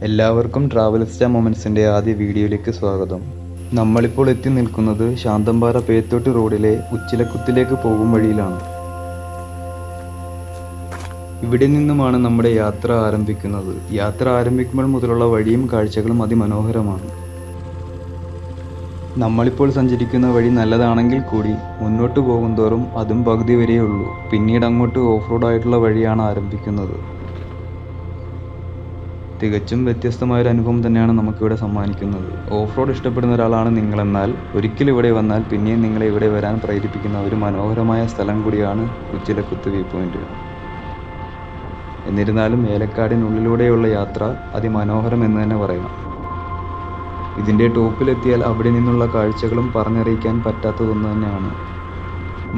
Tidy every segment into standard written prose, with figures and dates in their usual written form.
എല്ലാവർക്കും ട്രാവലിസ്റ്റ മൊമെൻറ്റ്സിൻ്റെ ആദ്യ വീഡിയോയിലേക്ക് സ്വാഗതം. നമ്മളിപ്പോൾ എത്തി നിൽക്കുന്നത് ശാന്തമ്പാറ പേത്തോട്ട് റോഡിലെ ഉച്ചിലക്കുത്തിലേക്ക് പോകും വഴിയിലാണ്. ഇവിടെ നിന്നുമാണ് നമ്മുടെ യാത്ര ആരംഭിക്കുന്നത്. യാത്ര ആരംഭിക്കുമ്പോൾ മുതലുള്ള വഴിയും കാഴ്ചകളും അതിമനോഹരമാണ്. നമ്മളിപ്പോൾ സഞ്ചരിക്കുന്ന വഴി നല്ലതാണെങ്കിൽ കൂടി മുന്നോട്ട് പോകുന്തോറും അതും പകുതി വരെയേ ഉള്ളൂ. പിന്നീട് അങ്ങോട്ട് ഓഫ് റോഡ് ആയിട്ടുള്ള വഴിയാണ് ആരംഭിക്കുന്നത്. തികച്ചും വ്യത്യസ്തമായൊരു അനുഭവം തന്നെയാണ് നമുക്കിവിടെ സമ്മാനിക്കുന്നത്. ഓഫ് റോഡ് ഇഷ്ടപ്പെടുന്ന ഒരാളാണ് നിങ്ങളെന്നാൽ ഒരിക്കൽ ഇവിടെ വന്നാൽ പിന്നെയും നിങ്ങളെ ഇവിടെ വരാൻ പ്രേരിപ്പിക്കുന്ന ഒരു മനോഹരമായ സ്ഥലം കൂടിയാണ് ഉച്ചിലക്കുത്ത് വ്യൂ പോയിന്റ്. എന്നിരുന്നാലും ഏലക്കാടിനുള്ളിലൂടെയുള്ള യാത്ര അതിമനോഹരം എന്ന് തന്നെ പറയാം. ഇതിൻ്റെ ടോപ്പിലെത്തിയാൽ അവിടെ നിന്നുള്ള കാഴ്ചകളും പറഞ്ഞറിയിക്കാൻ പറ്റാത്തതൊന്നു തന്നെയാണ്.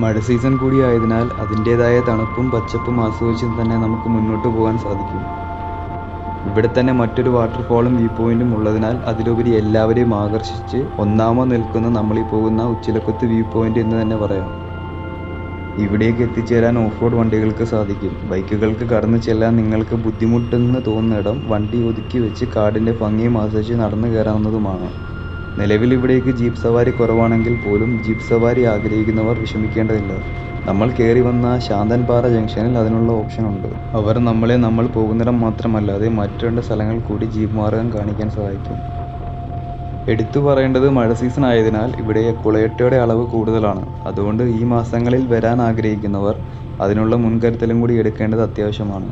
മഴ സീസൺ കൂടിയായതിനാൽ അതിൻ്റേതായ തണുപ്പും പച്ചപ്പും ആസ്വദിച്ച് തന്നെ നമുക്ക് മുന്നോട്ട് പോകാൻ സാധിക്കും. ഇവിടെ തന്നെ മറ്റൊരു വാട്ടർഫാളും വ്യൂ പോയിന്റും ഉള്ളതിനാൽ അതിലുപരി എല്ലാവരെയും ആകർഷിച്ച് ഒന്നാമത് നിൽക്കുന്ന നമ്മളീ പോകുന്ന ഉച്ചിലക്കുത്ത് വ്യൂ പോയിന്റ് എന്ന് തന്നെ പറയാം. ഇവിടേക്ക് എത്തിച്ചേരാൻ ഓഫ് റോഡ് വണ്ടികൾക്ക് സാധിക്കും. ബൈക്കുകൾക്ക് കടന്നു ചെല്ലാൻ നിങ്ങൾക്ക് ബുദ്ധിമുട്ടെന്ന് തോന്നുന്നിടം വണ്ടി ഒതുക്കി വെച്ച് കാടിൻ്റെ ഭംഗിയും ആസ്വദിച്ച് നടന്നു കയറാവുന്നതുമാണ്. നിലവിൽ ഇവിടേക്ക് ജീപ്പ് സവാരി കുറവാണെങ്കിൽ പോലും ജീപ്പ് സവാരി ആഗ്രഹിക്കുന്നവർ വിഷമിക്കേണ്ടതില്ല. നമ്മൾ കയറി വന്ന ശാന്തൻപാറ ജംഗ്ഷനിൽ അതിനുള്ള ഓപ്ഷൻ ഉണ്ട്. അവർ നമ്മളെ നമ്മൾ പോകുന്നിടം മാത്രമല്ലാതെ മറ്റു 2 സ്ഥലങ്ങൾ കൂടി ജീപ്പ് മാർഗം കാണിക്കാൻ സഹായിക്കും. എടുത്തു പറയേണ്ടത് മഴ സീസൺ ആയതിനാൽ ഇവിടെ കുളയട്ടയുടെ അളവ് കൂടുതലാണ്. അതുകൊണ്ട് ഈ മാസങ്ങളിൽ വരാൻ ആഗ്രഹിക്കുന്നവർ അതിനുള്ള മുൻകരുതലും കൂടി എടുക്കേണ്ടത് അത്യാവശ്യമാണ്.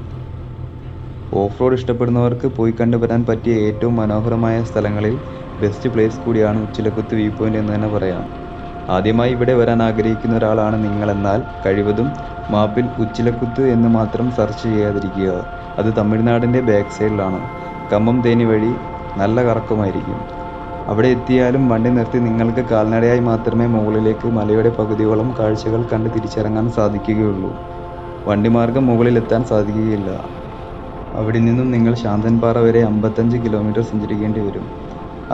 ഓഫ് റോഡ് ഇഷ്ടപ്പെടുന്നവർക്ക് പോയി കണ്ടുവരാൻ പറ്റിയ ഏറ്റവും മനോഹരമായ സ്ഥലങ്ങളിൽ ബെസ്റ്റ് പ്ലേസ് കൂടിയാണ് ഉച്ചിലക്കുത്ത് വ്യൂ പോയിന്റ് എന്ന് തന്നെ പറയാം. ആദ്യമായി ഇവിടെ വരാൻ ആഗ്രഹിക്കുന്ന ഒരാളാണ് നിങ്ങളെന്നാൽ കഴിവതും മാപ്പിൽ ഉച്ചിലക്കുത്ത് എന്ന് മാത്രം സെർച്ച് ചെയ്യാതിരിക്കുക. അത് തമിഴ്നാടിൻ്റെ ബാക്ക് സൈഡിലാണ്. കമ്പം തേനി വഴി നല്ല കറക്കമായിരിക്കും. അവിടെ എത്തിയാലും വണ്ടി നിർത്തി നിങ്ങൾക്ക് കാൽനടയായി മാത്രമേ മുകളിലേക്ക് മലയുടെ പകുതിയോളം കാഴ്ചകൾ കണ്ട് തിരിച്ചിറങ്ങാൻ സാധിക്കുകയുള്ളൂ. വണ്ടി മാർഗം മുകളിലെത്താൻ സാധിക്കുകയില്ല. അവിടെ നിന്നും നിങ്ങൾ ശാന്തൻപാറ വരെ 55 കിലോമീറ്റർ സഞ്ചരിക്കേണ്ടി വരും.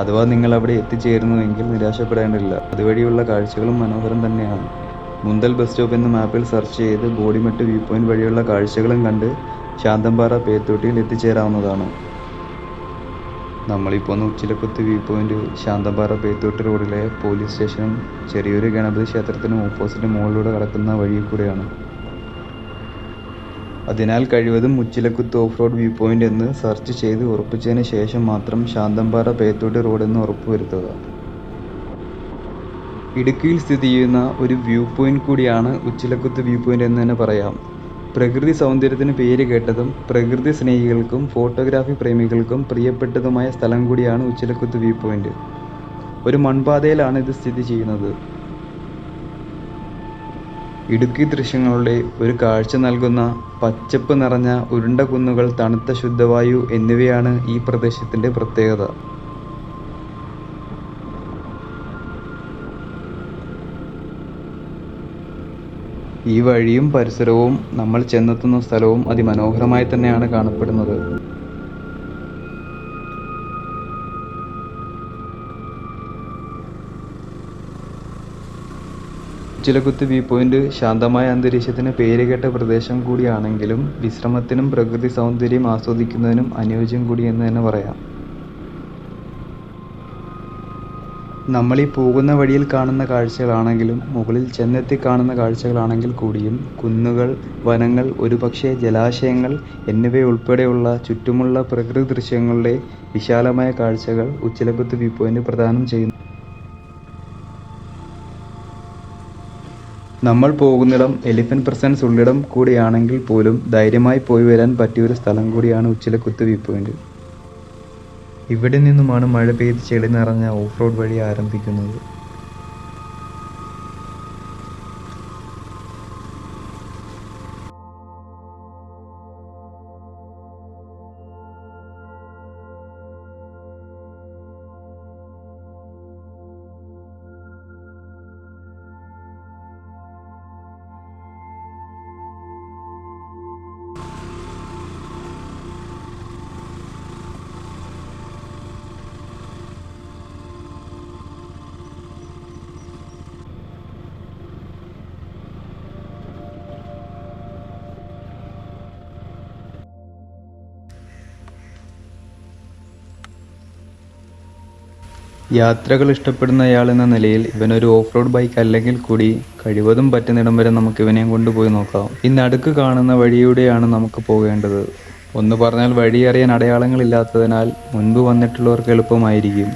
അഥവാ നിങ്ങൾ അവിടെ എത്തിച്ചേരുന്നുവെങ്കിൽ നിരാശപ്പെടേണ്ടതില്ല. അതുവഴിയുള്ള കാഴ്ചകളും മനോഹരം തന്നെയാണ്. മുന്തൽ ബസ് സ്റ്റോപ്പ് എന്ന് മാപ്പിൽ സെർച്ച് ചെയ്ത് ബോഡിമെട്ട് വ്യൂ പോയിന്റ് വഴിയുള്ള കാഴ്ചകളും കണ്ട് ശാന്തമ്പാറ പേത്തോട്ടിയിൽ എത്തിച്ചേരാവുന്നതാണ്. നമ്മളിപ്പോൾ ഉച്ചിലക്കുത്ത് വ്യൂ പോയിന്റ് ശാന്തമ്പാറ പേത്തോട്ടി റോഡിലെ പോലീസ് സ്റ്റേഷനും ചെറിയൊരു ഗണപതി ക്ഷേത്രത്തിനും ഓപ്പോസിറ്റ് മുകളിലൂടെ കടക്കുന്ന വഴി കൂടെയാണ്. അതിനാൽ കഴിവതും ഉച്ചിലക്കുത്ത് ഓഫ് റോഡ് വ്യൂ പോയിന്റ് എന്ന് സെർച്ച് ചെയ്ത് ഉറപ്പിച്ചതിന് ശേഷം മാത്രം ശാന്തമ്പാറ പേത്തോട്ടി റോഡെന്ന് ഉറപ്പുവരുത്തുക. ഇടുക്കിയിൽ സ്ഥിതി ചെയ്യുന്ന ഒരു വ്യൂ പോയിന്റ് കൂടിയാണ് ഉച്ചിലക്കുത്ത് വ്യൂ പോയിന്റ് എന്ന് തന്നെ പറയാം. പ്രകൃതി സൗന്ദര്യത്തിന് പേര് കേട്ടതും പ്രകൃതി സ്നേഹികൾക്കും ഫോട്ടോഗ്രാഫി പ്രേമികൾക്കും പ്രിയപ്പെട്ടതുമായ സ്ഥലം കൂടിയാണ് ഉച്ചിലക്കുത്ത് വ്യൂ പോയിന്റ്. ഒരു മൺപാതയിലാണ് ഇത് സ്ഥിതി ചെയ്യുന്നത്. ഇടുക്കി ദൃശ്യങ്ങളുടെ ഒരു കാഴ്ച നൽകുന്ന പച്ചപ്പ് നിറഞ്ഞ ഉരുണ്ട കുന്നുകൾ, തണുത്ത ശുദ്ധവായു എന്നിവയാണ് ഈ പ്രദേശത്തിൻ്റെ പ്രത്യേകത. ഈ വഴിയും പരിസരവും നമ്മൾ ചെന്നെത്തുന്ന സ്ഥലവും അതിമനോഹരമായി തന്നെയാണ് കാണപ്പെടുന്നത്. ഉച്ചിലക്കുത്ത് വ്യൂ പോയിന്റ് ശാന്തമായ അന്തരീക്ഷത്തിന് പേരുകേട്ട പ്രദേശം കൂടിയാണെങ്കിലും വിശ്രമത്തിനും പ്രകൃതി സൗന്ദര്യം ആസ്വദിക്കുന്നതിനും അനുയോജ്യം കൂടി എന്ന് തന്നെ പറയാം. നമ്മളീ പോകുന്ന വഴിയിൽ കാണുന്ന കാഴ്ചകളാണെങ്കിലും മുകളിൽ ചെന്നെത്തി കാണുന്ന കാഴ്ചകളാണെങ്കിൽ കൂടിയും കുന്നുകൾ, വനങ്ങൾ, ഒരുപക്ഷെ ജലാശയങ്ങൾ എന്നിവയുൾപ്പെടെയുള്ള ചുറ്റുമുള്ള പ്രകൃതി ദൃശ്യങ്ങളുടെ വിശാലമായ കാഴ്ചകൾ ഉച്ചിലക്കുത്ത് വ്യൂ പോയിന്റ് പ്രദാനം ചെയ്യുന്നു. നമ്മൾ പോകുന്നിടം എലിഫന്റ് പ്രസൻസ് ഉള്ളിടം കൂടിയാണെങ്കിൽ പോലും ധൈര്യമായി പോയി വരാൻ പറ്റിയൊരു സ്ഥലം കൂടിയാണ് ഉച്ചിലക്കുത്ത് വ്യൂ പോയിന്റ്. ഇവിടെ നിന്നുമാണ് മഴ പെയ്ത് ചെളി നിറഞ്ഞ ഓഫ് റോഡ് വഴി ആരംഭിക്കുന്നത്. യാത്രകൾ ഇഷ്ടപ്പെടുന്നയാൾ എന്ന നിലയിൽ ഇവനൊരു ഓഫ് റോഡ് ബൈക്ക് അല്ലെങ്കിൽ കൂടി കഴിവതും പറ്റുന്നിടം വരെ നമുക്ക് ഇവനെയും കൊണ്ടുപോയി നോക്കാം. ഈ നടുക്ക് കാണുന്ന വഴിയിലൂടെയാണ് നമുക്ക് പോകേണ്ടത്. ഒന്ന് പറഞ്ഞാൽ വഴി അറിയാൻ അടയാളങ്ങളില്ലാത്തതിനാൽ മുൻപ് വന്നിട്ടുള്ളവർക്ക് എളുപ്പമായിരിക്കും.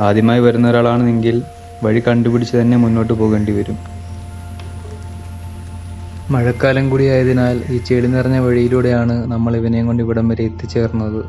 ആദ്യമായി വരുന്ന ഒരാളാണെങ്കിൽ വഴി കണ്ടുപിടിച്ച് തന്നെ മുന്നോട്ട് പോകേണ്ടി വരും. മഴക്കാലം കൂടി ആയതിനാൽ ഈ ചെളി നിറഞ്ഞ വഴിയിലൂടെയാണ് നമ്മൾ ഇവനെയും കൊണ്ട് ഇവിടം വരെ എത്തിച്ചേർന്നത്.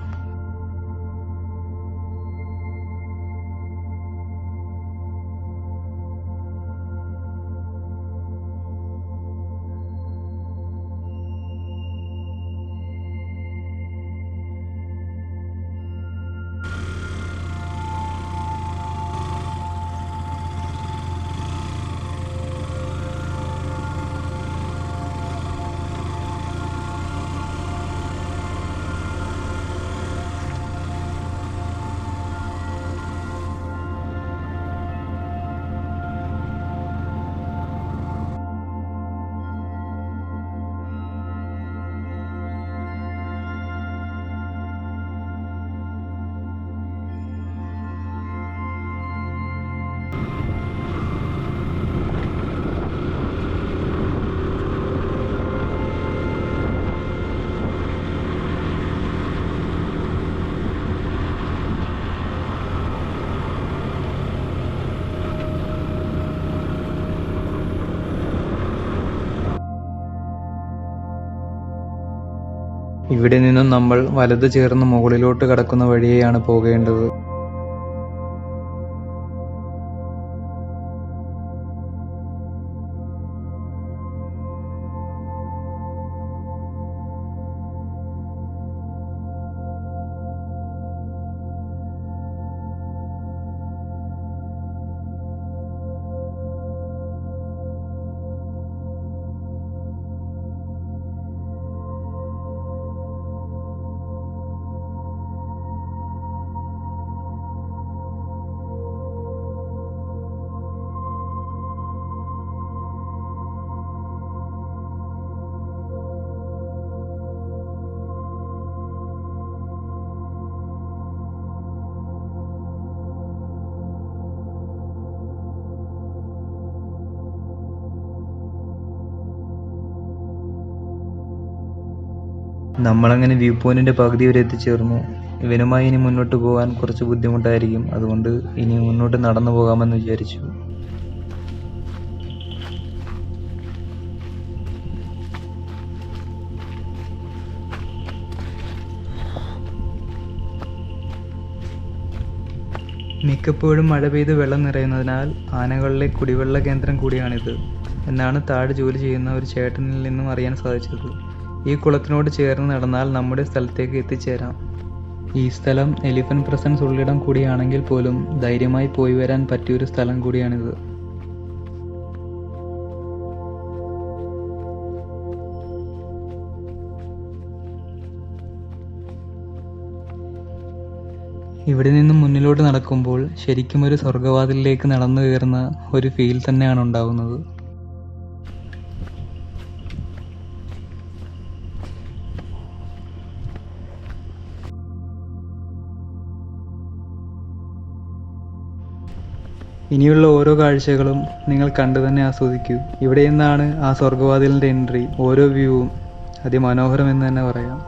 ഇവിടെ നിന്നും നമ്മൾ വലത് ചേർന്ന് മുകളിലോട്ട് കടക്കുന്ന വഴിയെയാണ് പോകേണ്ടത്. നമ്മളങ്ങനെ വ്യൂ പോയിന്റിന്റെ പകുതി വരെ എത്തിച്ചേർന്നു. ഇവനുമായി ഇനി മുന്നോട്ട് പോകാൻ കുറച്ച് ബുദ്ധിമുട്ടായിരിക്കും. അതുകൊണ്ട് ഇനി മുന്നോട്ട് നടന്നു പോകാമെന്ന് വിചാരിച്ചു. മിക്കപ്പോഴും മഴ പെയ്ത് വെള്ളം നിറയുന്നതിനാൽ ആനകളുടെ കുടിവെള്ള കേന്ദ്രം കൂടിയാണിത് എന്നാണ് താഴെ ജോലി ചെയ്യുന്ന ഒരു ചേട്ടനിൽ നിന്നും അറിയാൻ സാധിച്ചത്. ഈ കുളത്തിനോട് ചേർന്ന് നടന്നാൽ നമ്മുടെ സ്ഥലത്തേക്ക് എത്തിച്ചേരാം. ഈ സ്ഥലം എലിഫന്റ് പ്രസൻസ് ഉള്ളിടം കൂടിയാണെങ്കിൽ പോലും ധൈര്യമായി പോയി വരാൻ പറ്റിയൊരു സ്ഥലം കൂടിയാണിത്. ഇവിടെ നിന്നും മുന്നിലോട്ട് നടക്കുമ്പോൾ ശരിക്കും ഒരു സ്വർഗവാതിലിലേക്ക് നടന്നു കയറുന്ന ഒരു ഫീൽ തന്നെയാണ് ഉണ്ടാകുന്നത്. ഇനിയുള്ള ഓരോ കാഴ്ചകളും നിങ്ങൾ കണ്ടു തന്നെ ആസ്വദിക്കൂ. ഇവിടെ നിന്നാണ് ആ സ്വർഗവാതിലിൻ്റെ എൻട്രി. ഓരോ വ്യൂവും അതിമനോഹരം എന്ന് തന്നെ പറയാം.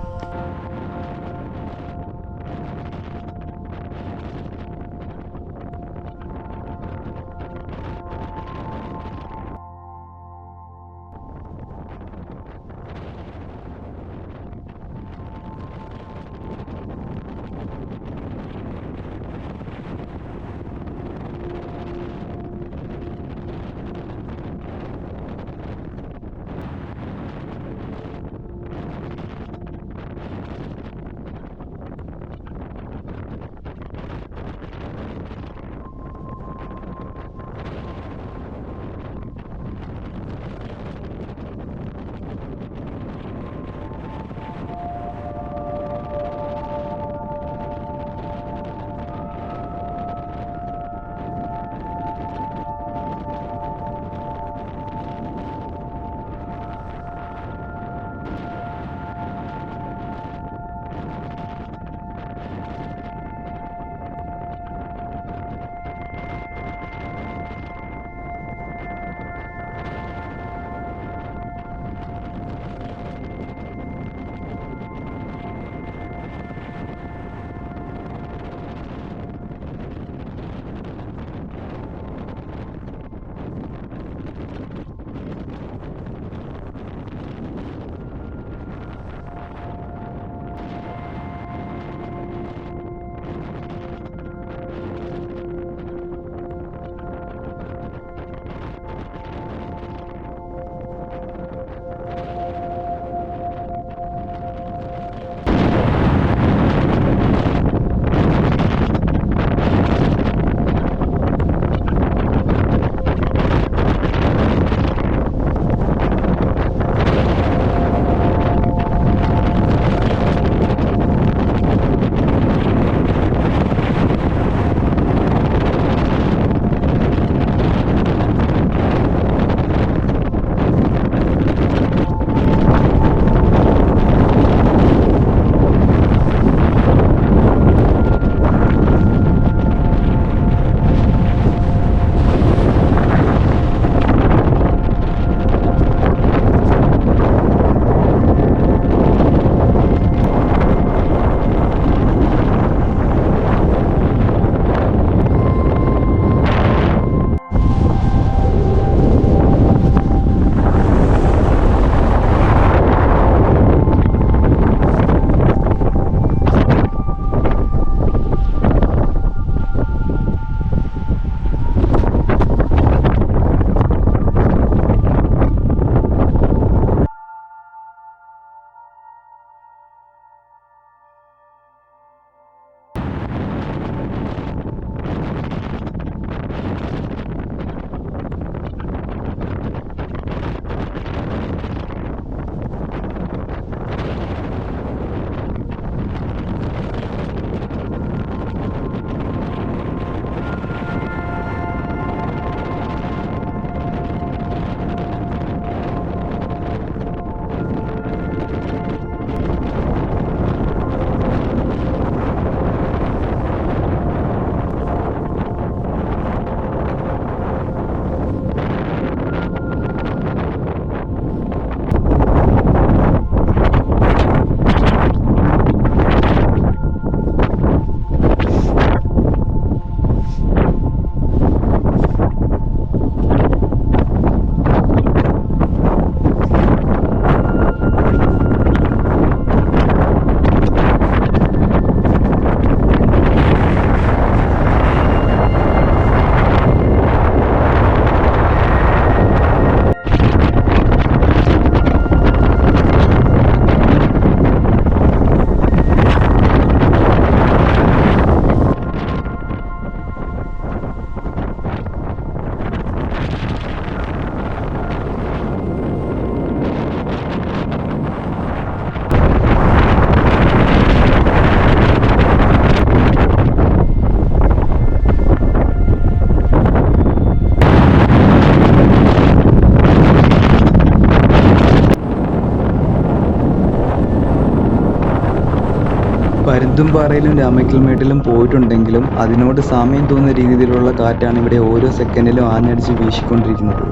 പരുന്തുംപാറയിലും രാമക്കൽമേട്ടിലും പോയിട്ടുണ്ടെങ്കിലും അതിനോട് സാമ്യം തോന്നുന്ന രീതിയിലുള്ള കാറ്റാണ് ഇവിടെ ഓരോ സെക്കൻഡിലും ആഞ്ഞടിച്ച് വീശിക്കൊണ്ടിരിക്കുന്നത്.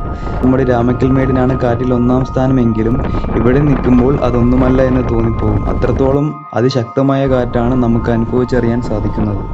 നമ്മുടെ രാമക്കൽമേടിനാണ് കാറ്റിൽ 1-ാം സ്ഥാനമെങ്കിലും ഇവിടെ നിൽക്കുമ്പോൾ അതൊന്നുമല്ല എന്ന് തോന്നിപ്പോകും. അത്രത്തോളം അതിശക്തമായ കാറ്റാണ് നമുക്ക് അനുഭവിച്ചറിയാൻ സാധിക്കുന്നത്.